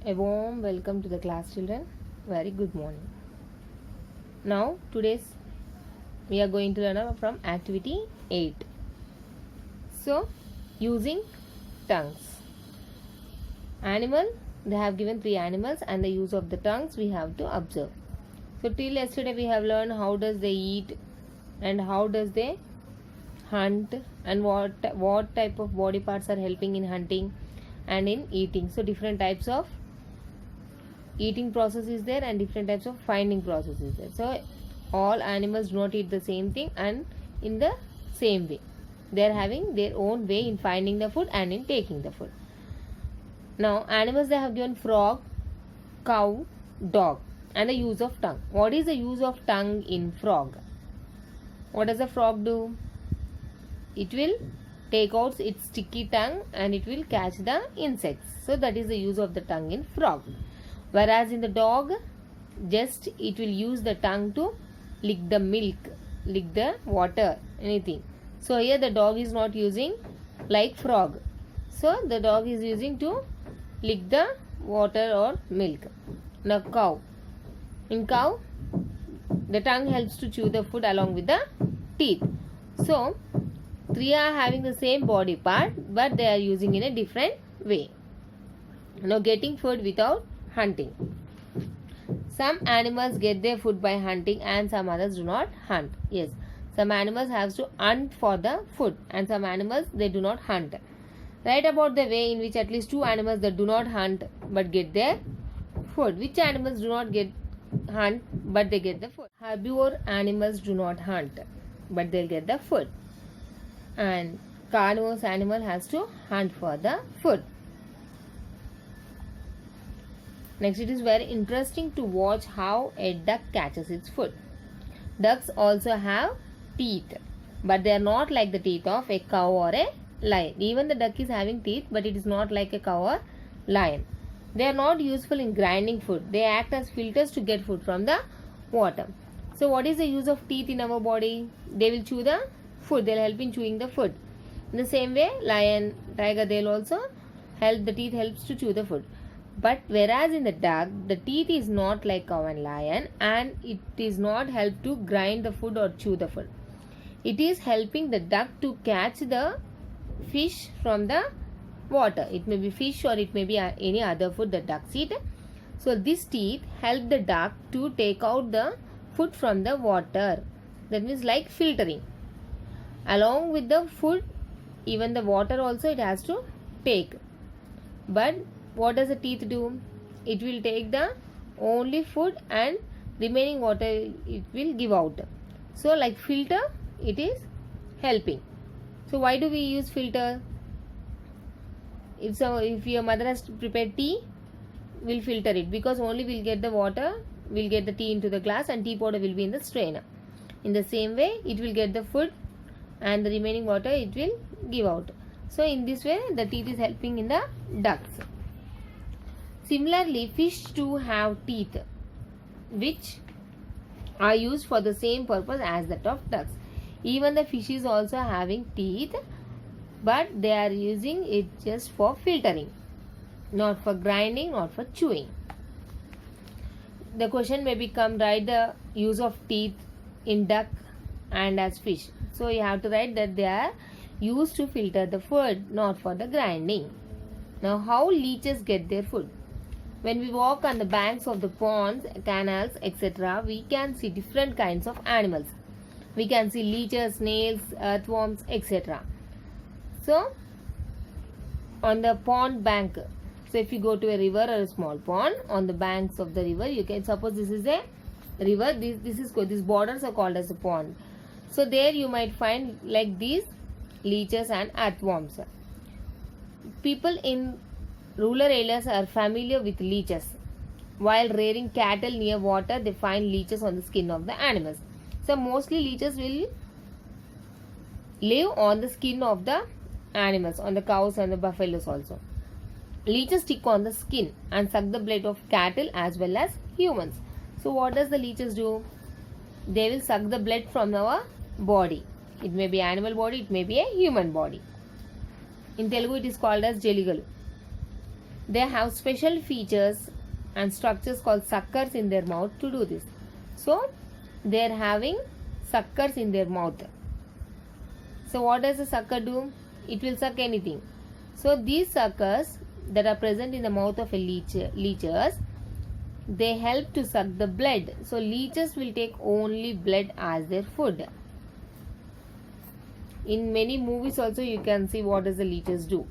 A warm welcome to the class, children. Very good morning. Now, today's we are going to learn from activity 8. So, using tongues. Animal, they have given 3 animals and the use of the tongues we have to observe. So, till yesterday we have learned how does they eat and how does they hunt and what type of body parts are helping in hunting and in eating. So, different types of eating process is there and different types of finding process is there. So all animals do not eat the same thing and in the same way. They are having their own way in finding the food and in taking the food. Now animals, they have given frog, cow, dog and the use of tongue. What is the use of tongue in frog? What does the frog do? It will take out its sticky tongue and it will catch the insects. So that is the use of the tongue in frog. Whereas in the dog, just it will use the tongue to lick the milk, lick the water, anything. So here the dog is not using like frog. So the dog is using to lick the water or milk. Now cow. In cow, the tongue helps to chew the food along with the teeth. So 3 are having the same body part but they are using in a different way. Now getting food without hunting. Some animals get their food by hunting and some others do not hunt. Yes, some animals have to hunt for the food and some animals they do not hunt. Write about the way in which at least 2 animals that do not hunt but get their food. Which animals do not get hunt but they get the food? Herbivore animals do not hunt but they'll get the food. And carnivorous animal has to hunt for the food. Next, it is very interesting to watch how a duck catches its food. Ducks also have teeth, but they are not like the teeth of a cow or a lion. Even the duck is having teeth, but it is not like a cow or lion. They are not useful in grinding food. They act as filters to get food from the water. So, what is the use of teeth in our body? They will chew the food. They will help in chewing the food. In the same way, lion, tiger, they will also help. The teeth helps to chew the food. But whereas in the duck, the teeth is not like cow and lion and it is not help to grind the food or chew the food. It is helping the duck to catch the fish from the water. It may be fish or it may be any other food the ducks eat. So these teeth help the duck to take out the food from the water. That means like filtering. Along with the food, even the water also it has to take. But what does the teeth do? It will take the only food and remaining water it will give out. So like filter, it is helping. So why do we use filter? If your mother has prepared tea, we'll filter it because only we'll get the water, we'll get the tea into the glass and tea powder will be in the strainer. In the same way, it will get the food and the remaining water it will give out. So in this way, the teeth is helping in the ducks. Similarly, fish too have teeth which are used for the same purpose as that of ducks. Even the fish is also having teeth but they are using it just for filtering, not for grinding, not for chewing. The question may become, write the use of teeth in duck and as fish. So you have to write that they are used to filter the food, not for the grinding. Now how leeches get their food? When we walk on the banks of the ponds, canals, etc., we can see different kinds of animals. We can see leeches, snails, earthworms, etc. So, on the pond bank, so if you go to a river or a small pond, on the banks of the river, you can suppose this is a river. These borders are called as a pond. So there you might find like these leeches and earthworms. People in rural areas are familiar with leeches. While rearing cattle near water, they find leeches on the skin of the animals. So mostly leeches will live on the skin of the animals, on the cows and the buffaloes also. Leeches stick on the skin and suck the blood of cattle as well as humans. So what does the leeches do? They will suck the blood from our body. It may be animal body, it may be a human body. In Telugu it is called as Jeligalu. They have special features and structures called suckers in their mouth to do this. So they are having suckers in their mouth. So what does a sucker do? It will suck anything. So these suckers that are present in the mouth of a leeches, they help to suck the blood. So leeches will take only blood as their food. In many movies also you can see what does the leeches do.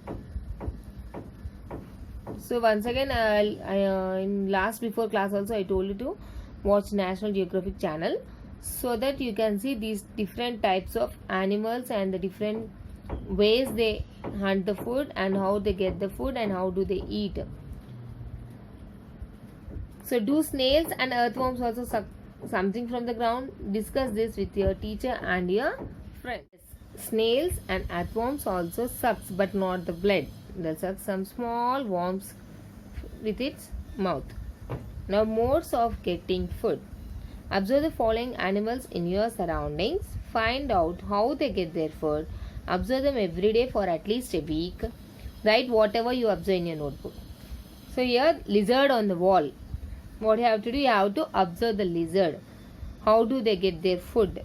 So once again, in before class also I told you to watch National Geographic channel, so that you can see these different types of animals and the different ways they hunt the food and how they get the food and how do they eat. So do snails and earthworms also suck something from the ground? Discuss this with your teacher and your friends. Snails and earthworms also sucks, but not the blood. They suck some small worms with its mouth. Now modes of getting food. Observe the following animals in your surroundings. Find out how they get their food. Observe them every day for at least a week. Write whatever you observe in your notebook. So here, lizard on the wall. What you have to do? You have to observe the lizard. How do they get their food?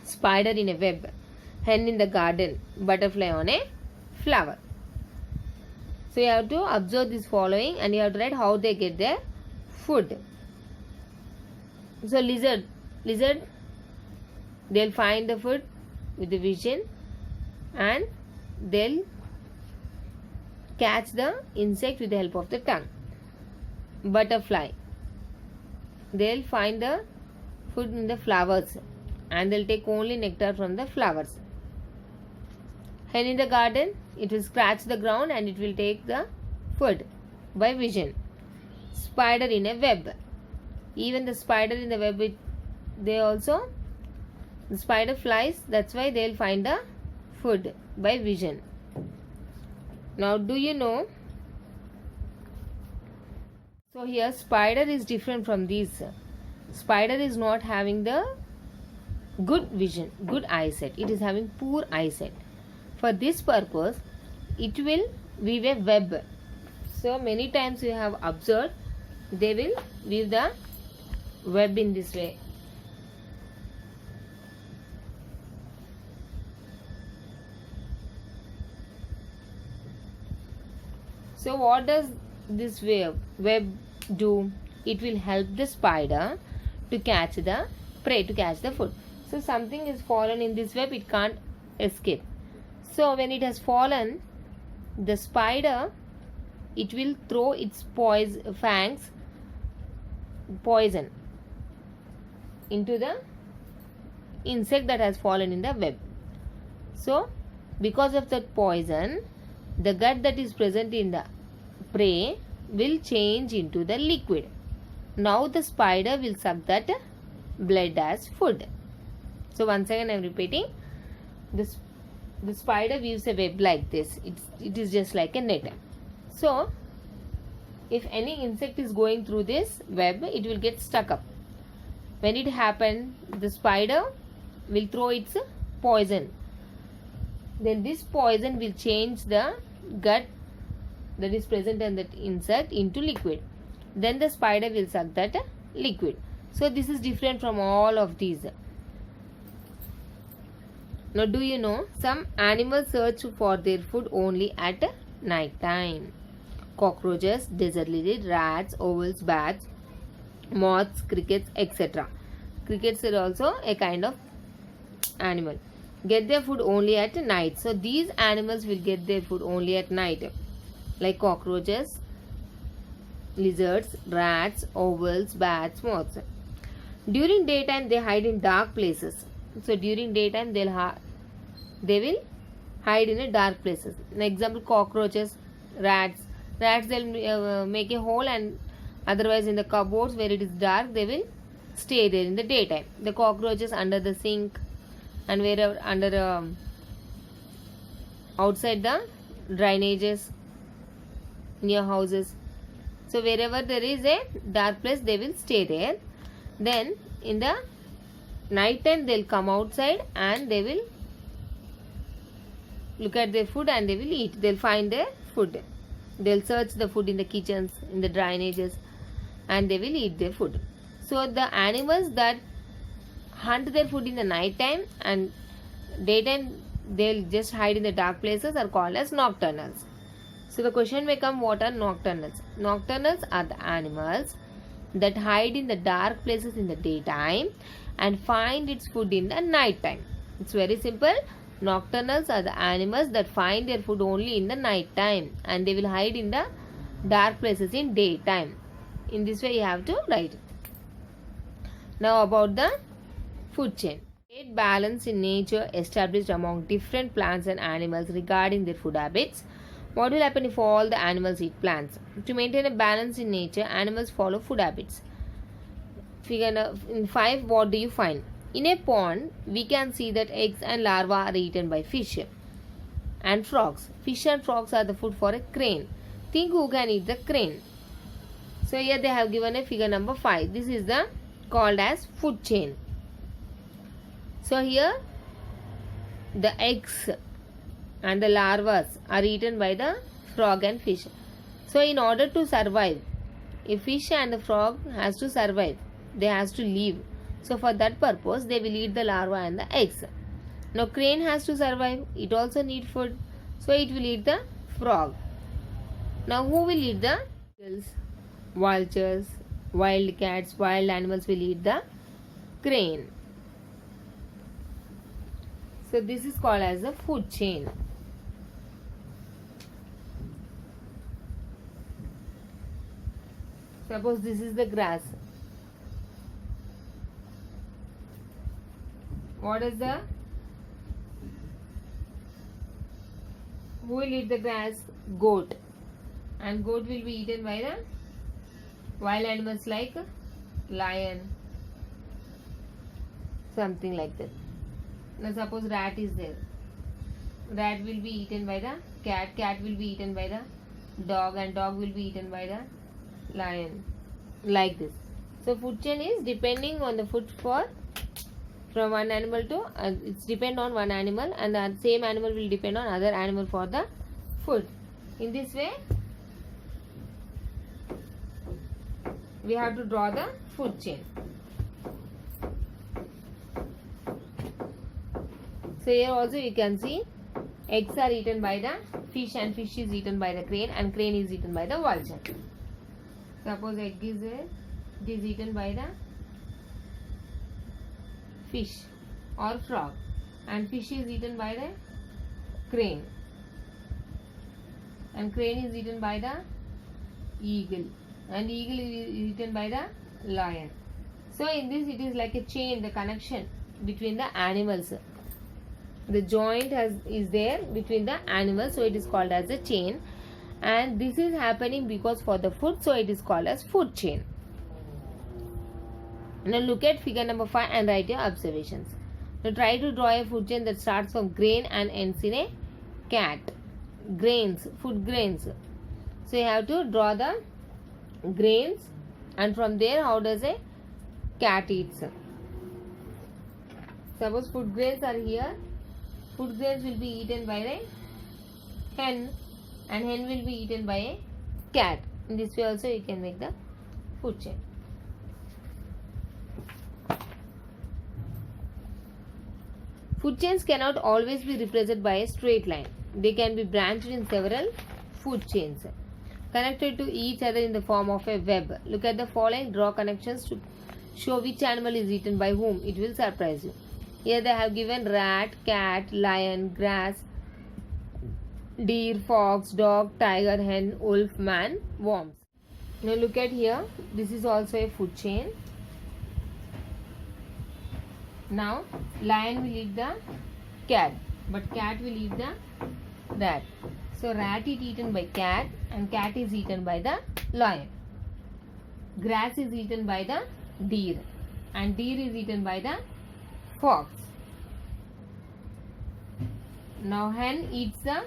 Spider in a web. Hen in the garden. Butterfly on a flower. So you have to observe this following and you have to write how they get their food. So lizard, they'll find the food with the vision and they'll catch the insect with the help of the tongue. Butterfly, they'll find the food in the flowers and they'll take only nectar from the flowers. Hen in the garden, it will scratch the ground and it will take the food by vision. Spider in a web. Even the spider in the web, the spider flies, that's why they'll find the food by vision. Now do you know? So here spider is different from these. Spider is not having the good vision, good eyesight. It is having poor eyesight. For this purpose, it will weave a web. So many times you have observed, they will weave the web in this way. So what does this web do? It will help the spider to catch the prey, to catch the food. So something is fallen in this web, it can't escape. So when it has fallen, the spider, it will throw its fangs, poison, into the insect that has fallen in the web. So because of that poison, the gut that is present in the prey will change into the liquid. Now the spider will suck that blood as food. So once again I am repeating, the spider weaves a web like this. It is just like a net. So if any insect is going through this web, it will get stuck up. When it happens, the spider will throw its poison. Then this poison will change the gut that is present in that insect into liquid. Then the spider will suck that liquid. So this is different from all of these. Now do you know, some animals search for their food only at night time. Cockroaches, desert lizard, rats, owls, bats, moths, crickets, etc. Crickets are also a kind of animal. Get their food only at night. So these animals will get their food only at night. Like cockroaches, lizards, rats, owls, bats, moths. During daytime they hide in dark places. So during daytime they will hide in a dark places. An example, cockroaches, rats. Rats, they'll make a hole, and otherwise in the cupboards where it is dark they will stay there in the daytime. The cockroaches under the sink and wherever under outside the drainages near houses. So wherever there is a dark place they will stay there. Then in the night time they'll come outside and they will look at their food and they will eat. They'll find their food. They'll search the food in the kitchens, in the drainages, and they will eat their food. So the animals that hunt their food in the night time and daytime they'll just hide in the dark places are called as nocturnals. So the question may come, what are nocturnals? Nocturnals are the animals that hide in the dark places in the daytime and find its food in the night time. It's very simple. Nocturnals are the animals that find their food only in the night time and they will hide in the dark places in daytime. In this way you have to write. Now about the food chain. Great balance in nature established among different plants and animals regarding their food habits. What will happen if all the animals eat plants? To maintain a balance in nature, animals follow food habits. Figure in 5, what do you find? In a pond, we can see that eggs and larvae are eaten by fish and frogs. Fish and frogs are the food for a crane. Think who can eat the crane. So here they have given a figure number 5. This is the called as food chain. So here the eggs and the larvae are eaten by the frog and fish. So in order to survive, a fish and the frog has to survive. They has to live. So for that purpose, they will eat the larva and the eggs. Now crane has to survive. It also need food. So it will eat the frog. Now who will eat the eagles, vultures, wild cats, wild animals will eat the crane. So this is called as a food chain. Suppose this is the grass. What is the? Who will eat the grass? Goat. And goat will be eaten by the wild animals like lion. Something like that. Now suppose rat is there. Rat will be eaten by the cat. Cat will be eaten by the dog. And dog will be eaten by the lion. Like this. So food chain is depending on the food for from one animal to it's depend on one animal and the same animal will depend on other animal for the food. In this way we have to draw the food chain. So here also you can see eggs are eaten by the fish and fish is eaten by the crane and crane is eaten by the vulture. Suppose egg is there, it is eaten by the fish or frog and fish is eaten by the crane and crane is eaten by the eagle and eagle is eaten by the lion. So in this it is like a chain, the connection between the animals. The joint is there between the animals, so it is called as a chain, and this is happening because for the food, so it is called as food chain. Now look at figure number 5 and write your observations. Now try to draw a food chain that starts from grain and ends in a cat. Grains, food grains. So you have to draw the grains and from there how does a cat eats. Suppose food grains are here. Food grains will be eaten by a hen and hen will be eaten by a cat. In this way also you can make the food chain. Food chains cannot always be represented by a straight line. They can be branched in several food chains, connected to each other in the form of a web. Look at the following. Draw connections to show which animal is eaten by whom. It will surprise you. Here they have given rat, cat, lion, grass, deer, fox, dog, tiger, hen, wolf, man, worms. Now look at here. This is also a food chain. Now lion will eat the cat, but cat will eat the rat. So rat is eaten by cat and cat is eaten by the lion. Grass is eaten by the deer and deer is eaten by the fox. Now hen eats the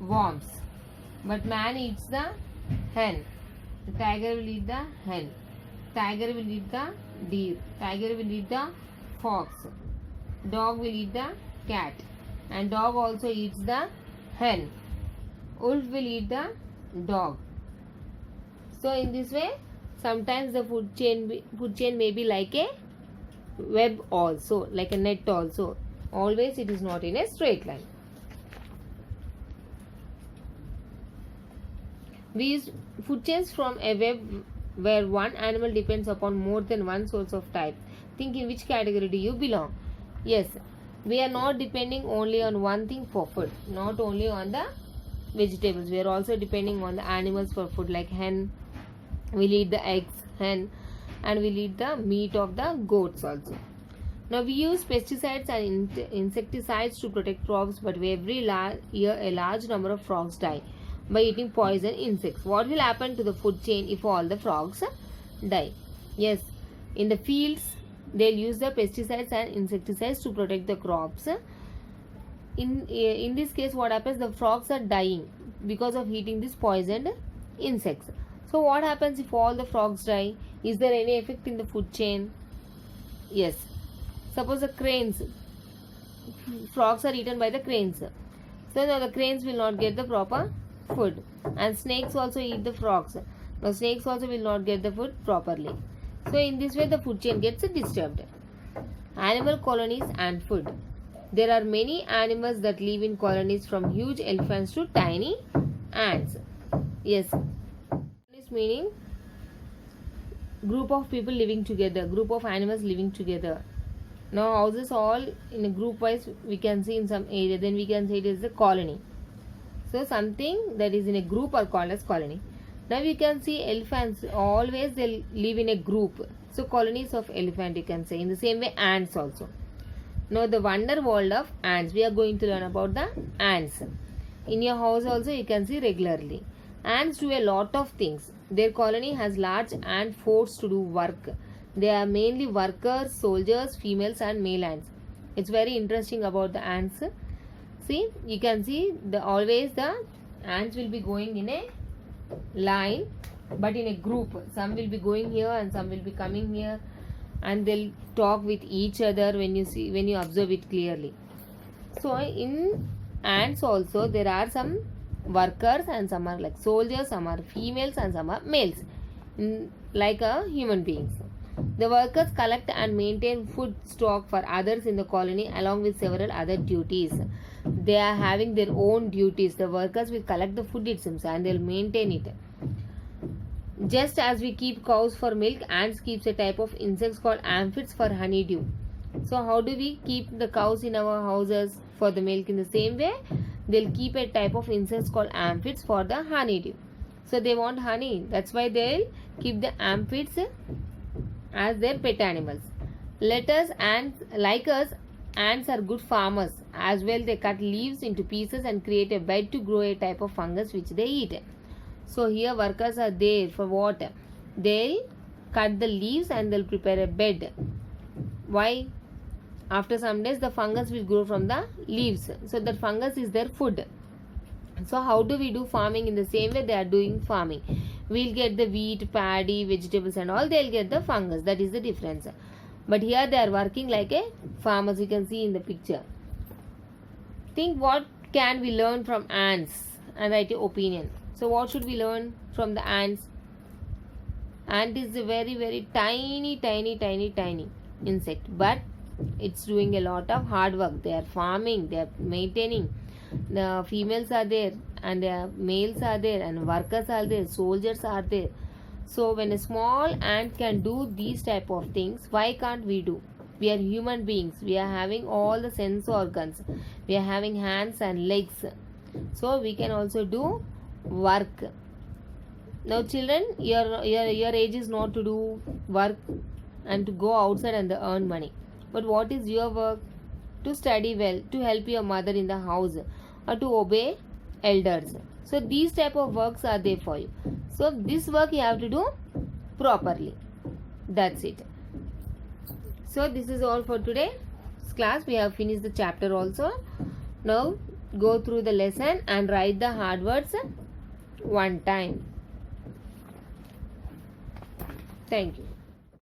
worms, but man eats the hen. The tiger will eat the hen. Tiger will eat the deer. Tiger will eat the fox. Dog will eat the cat and dog also eats the hen. Wolf will eat the dog. So in this way, sometimes the food chain may be like a web also, like a net also. Always it is not in a straight line. We use food chains from a web where one animal depends upon more than one source of type. Think in which category do you belong? Yes, we are not depending only on one thing for food, not only on the vegetables. We are also depending on the animals for food, like hen. We'll eat the eggs, hen, and we'll eat the meat of the goats also. Now we use pesticides and insecticides to protect crops, but every year a large number of frogs die by eating poison insects. What will happen to the food chain if all the frogs die? Yes, in the fields they'll use the pesticides and insecticides to protect the crops. In this case, what happens? The frogs are dying because of eating these poisoned insects. So what happens if all the frogs die? Is there any effect in the food chain? Yes. Suppose the cranes, frogs are eaten by the cranes. So now the cranes will not get the proper food, and snakes also eat the frogs. Now snakes also will not get the food properly. So in this way the food chain gets disturbed. Animal colonies and food. There are many animals that live in colonies, from huge elephants to tiny ants. Yes, this meaning group of people living together, group of animals living together. Now houses all in a group wise we can see in some area, then we can say it is a colony. So something that is in a group are called as colony. Now we can see elephants, always they live in a group. So colonies of elephant you can say. In the same way ants also. Now the wonder world of ants. We are going to learn about the ants. In your house also you can see regularly. Ants do a lot of things. Their colony has large ant force to do work. They are mainly workers, soldiers, females and male ants. It's very interesting about the ants. See, you can see always the ants will be going in a line, but in a group. Some will be going here and some will be coming here, and they'll talk with each other when you observe it clearly. So in ants also there are some workers and some are like soldiers, some are females and some are males, like human beings. The workers collect and maintain food stock for others in the colony along with several other duties. They are having their own duties. The workers will collect the food itself and they will maintain it. Just as we keep cows for milk, ants keeps a type of insects called aphids for honeydew. So how do we keep the cows in our houses for the milk? In the same way, they'll keep a type of insects called aphids for the honeydew. So they want honey. That's why they'll keep the aphids as their pet animals. Let us ants, like us, ants are good farmers as well. They cut leaves into pieces and create a bed to grow a type of fungus which they eat. So here workers are there for what? They'll cut the leaves and they'll prepare a bed. Why? After some days the fungus will grow from the leaves. So that fungus is their food. So how do we do farming? In the same way they are doing farming. We'll get the wheat, paddy, vegetables and all. They'll get the fungus. That is the difference. But here they are working like a farmers. You can see in the picture. Think what can we learn from ants and write your opinion. So what should we learn from the ants? Ant is a very tiny insect. But it's doing a lot of hard work. They are farming. They are maintaining. The females are there and the males are there and workers are there, soldiers are there. So when a small ant can do these type of things, why can't we do? We are human beings. We are having all the sense organs. We are having hands and legs. So we can also do work. Now children, your age is not to do work and to go outside and earn money. But what is your work? To study well, to help your mother in the house, or to obey elders. So these type of works are there for you. So this work you have to do properly. That's it. So this is all for today's class. We have finished the chapter also. Now go through the lesson and write the hard words one time. Thank you.